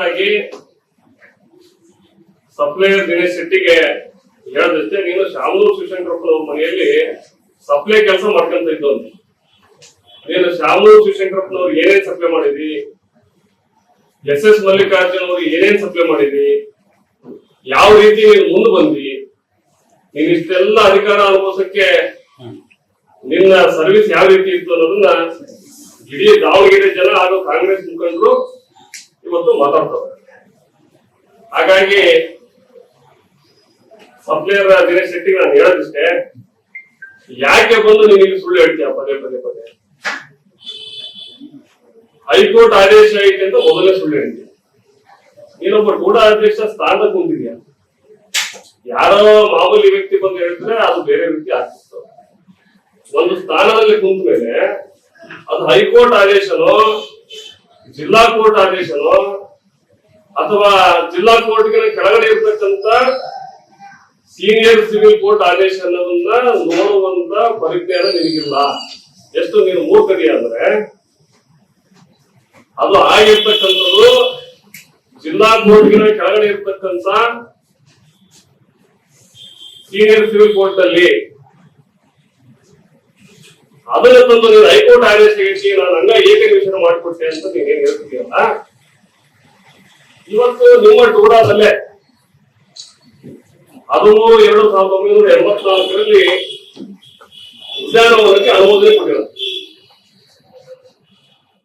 ಆಗಿ ಸಪ್ಲೈಯರ್ ದಿನೇಶ್ ಶೆಟ್ಟಿಗೆ ಹೇಳದಷ್ಟೇ, ನೀನು ಶಾಮನೂರು ಶಿವಶಂಕರಪ್ಪನವ್ರ ಮನೆಯಲ್ಲಿ ಸಪ್ಲೈ ಕೆಲಸ ಮಾಡ್ಕೊಂತ ಇದ್ದು. ನೀನು ಶಾಮನೂರು ಶಿವಶಂಕರಪ್ಪನವ್ರು ಏನೇನ್ ಸಪ್ಲೈ ಮಾಡಿದ್ರಿ, SS ಮಲ್ಲಿಕಾರ್ಜುನ್ ಅವ್ರು ಏನೇನ್ ಸಪ್ಲೈ ಮಾಡಿದ್ರಿ, ಯಾವ ರೀತಿ ನೀನು ಮುಂದೆ ಬಂದ್ರಿ, ನೀನ್ ಇಷ್ಟೆಲ್ಲ ಅಧಿಕಾರ ಅನುಭವಿಸಕ್ಕೆ ನಿನ್ನ ಸರ್ವಿಸ್ ಯಾವ ರೀತಿ ಇತ್ತು ಅನ್ನೋದನ್ನ ಇಡೀ ದಾವಣಗೆರೆ ಜನ ಹಾಗೂ ಕಾಂಗ್ರೆಸ್ ಮುಖಂಡರು ಇವತ್ತು ಮಾತಾಡ್ತಾರೆ. ಹಾಗಾಗಿ ಸಪ್ಲೈಯರ್ ದಿನೇಶ್ ಶೆಟ್ಟಿ ನಾನು ಹೇಳೋದಿಷ್ಟೇ, ಯಾಕೆ ಬಂದು ನೀನು ಸುಳ್ಳು ಹೇಳ್ತೀಯ ಪದೇ ಪದೇ ಪದೇ? ಹೈಕೋರ್ಟ್ ಆದೇಶ ಐತೆ ಅಂತ ಮೊದಲೇ ಸುಳ್ಳು ಹೇಳ್ತೀಯ. ನೀನೊಬ್ಬ ಗೂಢಾಧ್ಯಕ್ಷ ಸ್ಥಾನದ ಕುಂತಿದ್ಯಾ, ಯಾರೋ ಮಾಮೂಲಿ ವ್ಯಕ್ತಿ ಬಂದು ಹೇಳಿದ್ರೆ ಅದು ಬೇರೆ ರೀತಿ ಆಗ್ತಿತ್ತು. ಒಂದು ಸ್ಥಾನದಲ್ಲಿ ಕುಂತ ಮೇಲೆ ಅದು ಹೈಕೋರ್ಟ್ ಆದೇಶನೋ ಜಿಲ್ಲಾ ಕೋರ್ಟ್ ಆದೇಶನೋ ಅಥವಾ ಜಿಲ್ಲಾ ಕೋರ್ಟ್ಗೆ ಕೆಳಗಡೆ ಇರ್ತಕ್ಕಂಥ ಸೀನಿಯರ್ ಸಿವಿಲ್ ಕೋರ್ಟ್ ಆದೇಶ ಅನ್ನೋದನ್ನ ನೋಡುವಂತ ಪರಿಜ್ಞಾನ ನಿನಗಿಲ್ಲ. ಎಷ್ಟು ನೀನು ಮೂರ್ಖದಿ ಅಂದ್ರೆ, ಅದು ಆಗಿರ್ತಕ್ಕಂಥದ್ದು ಜಿಲ್ಲಾ ಕೋರ್ಟ್ಗಿನ ಕೆಳಗಡೆ ಇರ್ತಕ್ಕಂಥ ಸೀನಿಯರ್ ಸಿವಿಲ್ ಕೋರ್ಟ್ ಅಲ್ಲಿ. ಅದನ್ನ ತಂದು ನೀನು ಹೈಕೋರ್ಟ್ ಆದೇಶ ಇಟ್ಟು ನಾನು ಹಂಗ ಏಕನಿವೇಶನ ಮಾಡಿಕೊಟ್ಟೆ ಅಂತ ನೀನೇನ್ ಹೇಳ್ತೀಯಲ್ಲ. ಇವತ್ತು ನಿಮ್ಮ ಟೂಡಾದಲ್ಲೇ 13/2/1984 ಉದ್ಯಾನವನಕ್ಕೆ ಅನುಮೋದನೆ ಕೊಟ್ಟಿರೋದು.